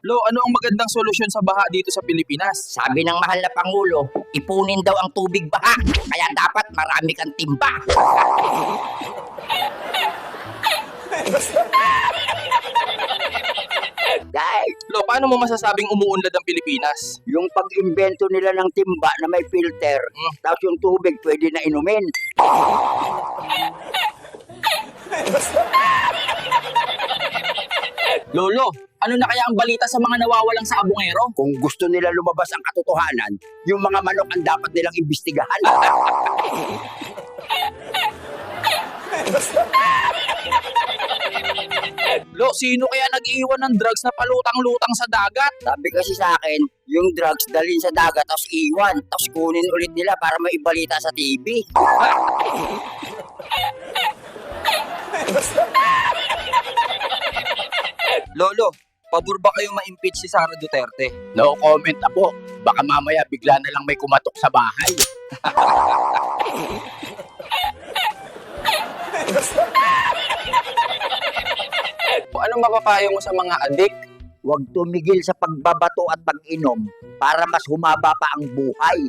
Lo, ano ang magandang solusyon sa baha dito sa Pilipinas? Sabi ng mahal na Pangulo, ipunin daw ang tubig baha. Kaya dapat marami kang timba. Guys, Lo, paano mo masasabing umuunlad ang Pilipinas? yung pag-imbento nila ng timba na may filter, tapos yung tubig pwede na inumin. Lolo, ano na kaya ang balita sa mga nawawalang sa abungero? Kung gusto nila lumabas ang katotohanan, yung mga manok ang dapat nilang imbestigahan. Lo, sino kaya nag-iwan ng drugs na palutang-lutang sa dagat? Sabi kasi sa akin, yung drugs dalhin sa dagat tapos iwan, tapos kunin ulit nila para may ibalita sa TV. Lolo, pabor ba kayo ma-impeach si Sara Duterte? No comment ako. Baka mamaya bigla na lang may kumatok sa bahay. Anong mapapayo mo sa mga adik? Huwag tumigil sa pagbabato at pag-inom para mas humaba pa ang buhay.